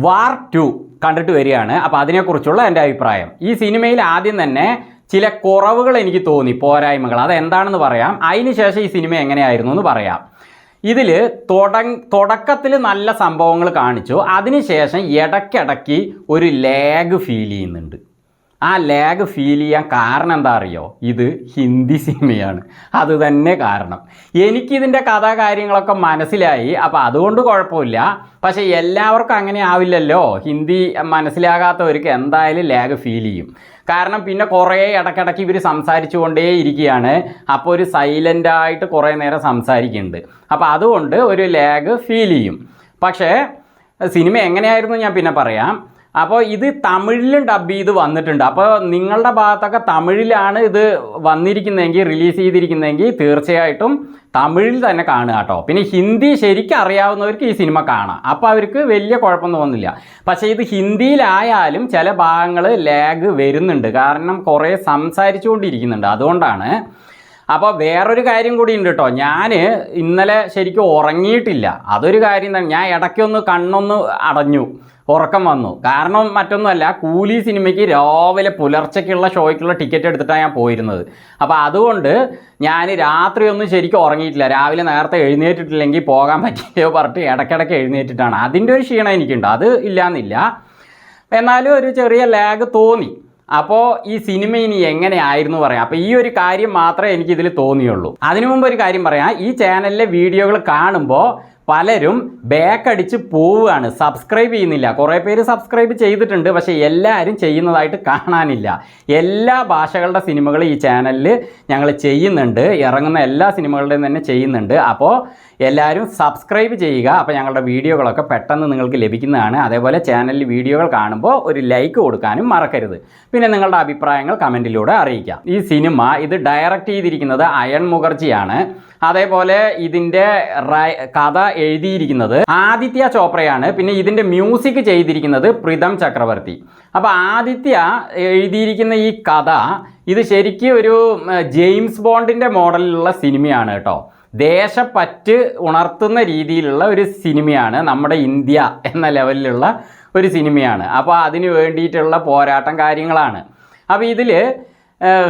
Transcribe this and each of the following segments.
വാർ 2 കണ്ടിട്ട് വരികയാണ്. അപ്പോൾ അതിനെക്കുറിച്ചുള്ള എൻ്റെ അഭിപ്രായം. ഈ സിനിമയിൽ ആദ്യം തന്നെ ചില കുറവുകൾ എനിക്ക് തോന്നി, പോരായ്മകൾ. അതെന്താണെന്ന് പറയാം. അതിന് ശേഷം ഈ സിനിമ എങ്ങനെയായിരുന്നു എന്ന് പറയാം. ഇതിൽ തുടക്കത്തിൽ നല്ല സംഭവങ്ങൾ കാണിച്ചു. അതിനുശേഷം ഇടയ്ക്കിടയ്ക്ക് ഒരു ലാഗ് ഫീൽ ചെയ്യുന്നുണ്ട്. ആ ലാഗ് ഫീൽ ചെയ്യാൻ കാരണം എന്താ അറിയോ? ഇത് ഹിന്ദി സിനിമയാണ്. അത് തന്നെ കാരണം. എനിക്കിതിൻ്റെ കഥാകാര്യങ്ങളൊക്കെ മനസ്സിലായി, അപ്പോൾ അതുകൊണ്ട് കുഴപ്പമില്ല. പക്ഷേ എല്ലാവർക്കും അങ്ങനെ ആവില്ലല്ലോ. ഹിന്ദി മനസ്സിലാകാത്തവർക്ക് എന്തായാലും ലാഗ് ഫീൽ ചെയ്യും. കാരണം പിന്നെ കുറേ ഇടയ്ക്കിടയ്ക്ക് ഇവർ സംസാരിച്ചു കൊണ്ടേ ഇരിക്കുകയാണ്. അപ്പോൾ ഒരു സൈലൻ്റായിട്ട് കുറേ നേരം സംസാരിക്കുന്നുണ്ട്. അപ്പോൾ അതുകൊണ്ട് ഒരു ലാഗ് ഫീൽ ചെയ്യും. പക്ഷേ സിനിമ എങ്ങനെയായിരുന്നു ഞാൻ പിന്നെ പറയാം. അപ്പോൾ ഇത് തമിഴിലും ഡബ് ചെയ്ത് വന്നിട്ടുണ്ട്. അപ്പോൾ നിങ്ങളുടെ ഭാഗത്തൊക്കെ തമിഴിലാണ് ഇത് വന്നിരിക്കുന്നതെങ്കിൽ, റിലീസ് ചെയ്തിരിക്കുന്നതെങ്കിൽ തീർച്ചയായിട്ടും തമിഴിൽ തന്നെ കാണുക കേട്ടോ. പിന്നെ ഹിന്ദി ശരിക്കും അറിയാവുന്നവർക്ക് ഈ സിനിമ കാണാം. അപ്പോൾ അവർക്ക് വലിയ കുഴപ്പമൊന്നും തോന്നില്ല. പക്ഷേ ഇത് ഹിന്ദിയിലായാലും ചില ഭാഗങ്ങൾ ലാഗ് വരുന്നുണ്ട്. കാരണം കുറേ സംസാരിച്ചുകൊണ്ടിരിക്കുന്നുണ്ട്, അതുകൊണ്ടാണ്. അപ്പോൾ വേറൊരു കാര്യം കൂടി ഉണ്ട് കേട്ടോ. ഞാൻ ഇന്നലെ ശരിക്കും ഉറങ്ങിയിട്ടില്ല. അതൊരു കാര്യം തന്നെ. ഞാൻ ഇടയ്ക്കൊന്ന് കണ്ണൊന്ന് അടഞ്ഞു, ഉറക്കം വന്നു. കാരണം മറ്റൊന്നുമല്ല, കൂലി സിനിമയ്ക്ക് രാവിലെ പുലർച്ചയ്ക്കുള്ള ഷോയ്ക്കുള്ള ടിക്കറ്റ് എടുത്തിട്ടാണ് ഞാൻ പോയിരുന്നത്. അപ്പോൾ അതുകൊണ്ട് ഞാൻ രാത്രി ഒന്നും ശരിക്കും ഉറങ്ങിയിട്ടില്ല. രാവിലെ നേരത്തെ എഴുന്നേറ്റിട്ടില്ലെങ്കിൽ പോകാൻ പറ്റില്ലയോ പറഞ്ഞിട്ട് ഇടയ്ക്കിടയ്ക്ക് എഴുന്നേറ്റിട്ടാണ്. അതിൻ്റെ ഒരു ക്ഷീണം എനിക്കുണ്ട്, അത് ഇല്ലയെന്നില്ല. എന്നാലും ഒരു ചെറിയ ലാഗ് തോന്നി. അപ്പോൾ ഈ സിനിമ ഇനി എങ്ങനെയായിരുന്നു പറയാം. അപ്പോൾ ഈ ഒരു കാര്യം മാത്രമേ എനിക്കിതിൽ തോന്നിയുള്ളൂ. അതിനു മുമ്പ് ഒരു കാര്യം പറയാം. ഈ ചാനലിലെ വീഡിയോകൾ കാണുമ്പോൾ പലരും ബാക്കടിച്ച് പോവുകയാണ്, സബ്സ്ക്രൈബ് ചെയ്യുന്നില്ല. കുറേ പേര് സബ്സ്ക്രൈബ് ചെയ്തിട്ടുണ്ട്, പക്ഷേ എല്ലാവരും ചെയ്യുന്നതായിട്ട് കാണാനില്ല. എല്ലാ ഭാഷകളുടെ സിനിമകൾ ഈ ചാനലിൽ ഞങ്ങൾ ചെയ്യുന്നുണ്ട്. ഇറങ്ങുന്ന എല്ലാ സിനിമകളുടെയും തന്നെ ചെയ്യുന്നുണ്ട്. അപ്പോൾ എല്ലാവരും സബ്സ്ക്രൈബ് ചെയ്യുക. അപ്പോൾ ഞങ്ങളുടെ വീഡിയോകളൊക്കെ പെട്ടെന്ന് നിങ്ങൾക്ക് ലഭിക്കുന്നതാണ്. അതേപോലെ ചാനലിൽ വീഡിയോകൾ കാണുമ്പോൾ ഒരു ലൈക്ക് കൊടുക്കാനും മറക്കരുത്. പിന്നെ നിങ്ങളുടെ അഭിപ്രായങ്ങൾ കമൻറ്റിലൂടെ അറിയിക്കാം. ഈ സിനിമ ഇത് ഡയറക്റ്റ് ചെയ്തിരിക്കുന്നത് അയൺ മുഖർജിയാണ്. അതേപോലെ ഇതിൻ്റെ കഥ എഴുതിയിരിക്കുന്നത് ആദിത്യ ചോപ്രയാണ്. പിന്നെ ഇതിൻ്റെ മ്യൂസിക് ചെയ്തിരിക്കുന്നത് പ്രീതം ചക്രവർത്തി. അപ്പോൾ ആദിത്യ എഴുതിയിരിക്കുന്ന ഈ കഥ ഇത് ശരിക്കും ഒരു ജെയിംസ് ബോണ്ടിൻ്റെ മോഡലിലുള്ള സിനിമയാണ് കേട്ടോ. ദേശപ്പറ്റ് ഉണർത്തുന്ന രീതിയിലുള്ള ഒരു സിനിമയാണ്. നമ്മുടെ ഇന്ത്യ എന്ന ലെവലിലുള്ള ഒരു സിനിമയാണ്. അപ്പോൾ അതിന് വേണ്ടിയിട്ടുള്ള പോരാട്ടം കാര്യങ്ങളാണ്. അപ്പോൾ ഇതിൽ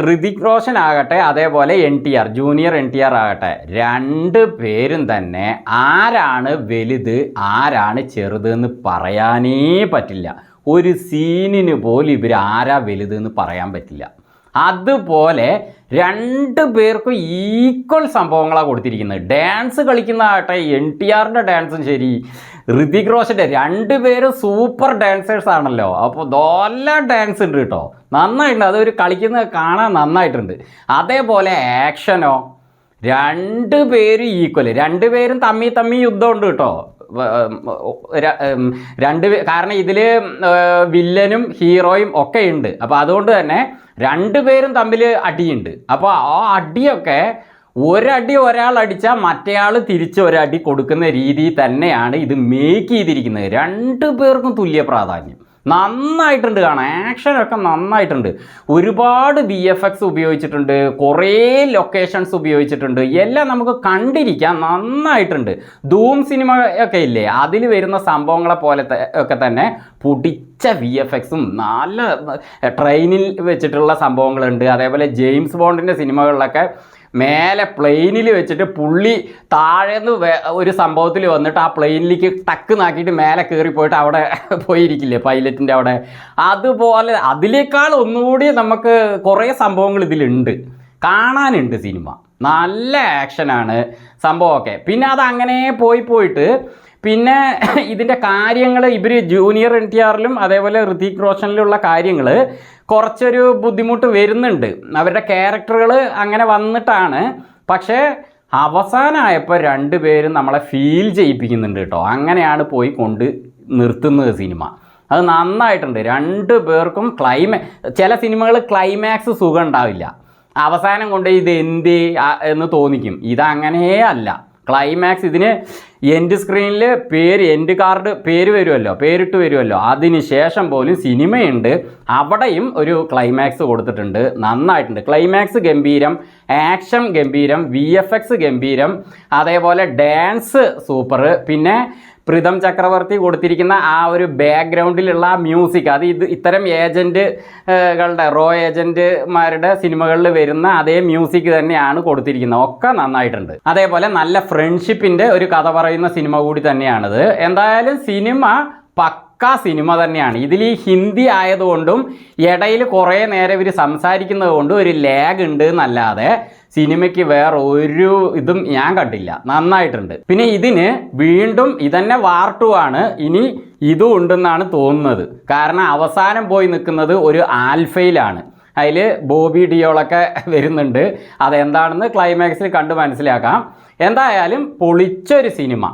ഋതിക് റോഷൻ ആകട്ടെ, അതേപോലെ NTR, ജൂനിയർ NTR ആകട്ടെ, രണ്ട് പേരും തന്നെ ആരാണ് വലുത് ആരാണ് ചെറുത് എന്ന് പറയാനേ പറ്റില്ല. ഒരു സീനിന് പോലും ഇവർ ആരാ വലുത് എന്ന് പറയാൻ പറ്റില്ല. അതുപോലെ രണ്ട് പേർക്കും ഈക്വൽ സംഭവങ്ങളാണ് കൊടുത്തിരിക്കുന്നത്. ഡാൻസ് കളിക്കുന്ന ആട്ടെ, NTRൻ്റെ ഡാൻസും ശരി, ഋതിക് റോഷൻ്റെ, രണ്ടുപേരും സൂപ്പർ ഡാൻസേഴ്സ് ആണല്ലോ. അപ്പോൾ നല്ല ഡാൻസ് ഉണ്ട് കേട്ടോ, നന്നായിട്ടുണ്ട്. അതൊരു കളിക്കുന്നത് കാണാൻ നന്നായിട്ടുണ്ട്. അതേപോലെ ആക്ഷനോ, രണ്ടുപേരും ഈക്വൽ. രണ്ടുപേരും തമ്മി യുദ്ധമുണ്ട് കേട്ടോ. കാരണം ഇതിൽ വില്ലനും ഹീറോയും ഒക്കെ ഉണ്ട്. അപ്പോൾ അതുകൊണ്ട് തന്നെ രണ്ടുപേരും തമ്മിൽ അടിയുണ്ട്. അപ്പോൾ ആ അടിയൊക്കെ ഒരടി ഒരാൾ അടിച്ചാൽ മറ്റേയാൾ തിരിച്ച് ഒരടി കൊടുക്കുന്ന രീതി തന്നെയാണ് ഇത് മേക്ക് ചെയ്തിരിക്കുന്നത്. രണ്ടു പേർക്കും തുല്യ പ്രാധാന്യം. നന്നായിട്ടുണ്ട് കാണാൻ, ആക്ഷനൊക്കെ നന്നായിട്ടുണ്ട്. ഒരുപാട് VFX ഉപയോഗിച്ചിട്ടുണ്ട്, കുറേ ലൊക്കേഷൻസ് ഉപയോഗിച്ചിട്ടുണ്ട്. എല്ലാം നമുക്ക് കണ്ടിരിക്കാൻ നന്നായിട്ടുണ്ട്. ധൂം സിനിമ ഒക്കെ ഇല്ലേ, അതിൽ വരുന്ന സംഭവങ്ങളെ പോലെ ഒക്കെ തന്നെ പൊടിച്ച VFXും നല്ല ട്രെയിനിൽ വെച്ചിട്ടുള്ള സംഭവങ്ങളുണ്ട്. അതേപോലെ ജെയിംസ് ബോണ്ടിൻ്റെ സിനിമകളിലൊക്കെ മേലെ പ്ലെയിനിൽ വെച്ചിട്ട് പുള്ളി താഴേന്ന് ഒരു സംഭവത്തിൽ വന്നിട്ട് ആ പ്ലെയിനിലേക്ക് ടക്ക് നാക്കിയിട്ട് മേലെ കയറിപ്പോയിട്ട് അവിടെ പോയിരിക്കില്ലേ പൈലറ്റിൻ്റെ അവിടെ, അതുപോലെ അതിനേക്കാൾ ഒന്നുകൂടി നമുക്ക് കുറേ സംഭവങ്ങൾ ഇതിലുണ്ട്, കാണാനുണ്ട്. സിനിമ നല്ല ആക്ഷനാണ് സംഭവമൊക്കെ. പിന്നെ അതങ്ങനെ പോയിട്ട് പിന്നെ ഇതിൻ്റെ കാര്യങ്ങൾ ഇവർ ജൂനിയർ NTRലും അതേപോലെ ഋതിക് റോഷനിലുള്ള കാര്യങ്ങൾ കുറച്ചൊരു ബുദ്ധിമുട്ട് വരുന്നുണ്ട്. അവരുടെ ക്യാരക്ടറുകൾ അങ്ങനെ വന്നിട്ടാണ്. പക്ഷേ അവസാനമായപ്പോൾ രണ്ടുപേരും നമ്മളെ ഫീൽ ചെയ്യിപ്പിക്കുന്നുണ്ട് കേട്ടോ. അങ്ങനെയാണ് പോയി കൊണ്ട് നിർത്തുന്നത് സിനിമ. അത് നന്നായിട്ടുണ്ട്. രണ്ടു പേർക്കും ചില സിനിമകൾ ക്ലൈമാക്സ് സുഖം ഉണ്ടാവില്ല, അവസാനം കൊണ്ട് ഇത് എന്ത് എന്ന് തോന്നിക്കും. ഇതങ്ങനേ അല്ല. ക്ലൈമാക്സ് ഇതിന് എൻഡ് സ്ക്രീനിൽ എൻഡ് കാർഡ് പേരിട്ട് വരുമല്ലോ, അതിന് ശേഷം പോലും സിനിമയുണ്ട്, അവിടെയും ഒരു ക്ലൈമാക്സ് കൊടുത്തിട്ടുണ്ട്. നന്നായിട്ടുണ്ട്. ക്ലൈമാക്സ് ഗംഭീരം, ആക്ഷൻ ഗംഭീരം, VFX ഗംഭീരം, അതേപോലെ ഡാൻസ് സൂപ്പർ. പിന്നെ പ്രീതം ചക്രവർത്തി കൊടുത്തിരിക്കുന്ന ആ ഒരു ബാക്ക്ഗ്രൗണ്ടിലുള്ള ആ മ്യൂസിക്, അത് ഇത്തരം ഏജൻറ്റുകളുടെ ഏജൻറ്റുമാരുടെ സിനിമകളിൽ വരുന്ന അതേ മ്യൂസിക് തന്നെയാണ് കൊടുത്തിരിക്കുന്നത്. ഒക്കെ നന്നായിട്ടുണ്ട്. അതേപോലെ നല്ല ഫ്രണ്ട്ഷിപ്പിൻ്റെ ഒരു കഥ പറയുന്ന സിനിമ കൂടി തന്നെയാണിത്. എന്തായാലും സിനിമ പക്കാ സിനിമ തന്നെയാണ്. ഇതിൽ ഈ ഹിന്ദി ആയതുകൊണ്ടും ഇടയിൽ കുറേ നേരം ഇവർ സംസാരിക്കുന്നത് കൊണ്ടും ഒരു ലാഗ് ഉണ്ട് എന്നല്ലാതെ സിനിമയ്ക്ക് വേറെ ഒരു ഇതും ഞാൻ കണ്ടില്ല. നന്നായിട്ടുണ്ട്. പിന്നെ ഇതിന് വീണ്ടും ഇതന്നെ വാർ 2 ആണ്. ഇനി ഇതും ഉണ്ടെന്നാണ് തോന്നുന്നത്. കാരണം അവസാനം പോയി നിൽക്കുന്നത് ഒരു ആൽഫയിലാണ്. അതിൽ ബോബി ഡിയോളൊക്കെ വരുന്നുണ്ട്. അതെന്താണെന്ന് ക്ലൈമാക്സിൽ കണ്ട് മനസ്സിലാക്കാം. എന്തായാലും പൊളിച്ചൊരു സിനിമ.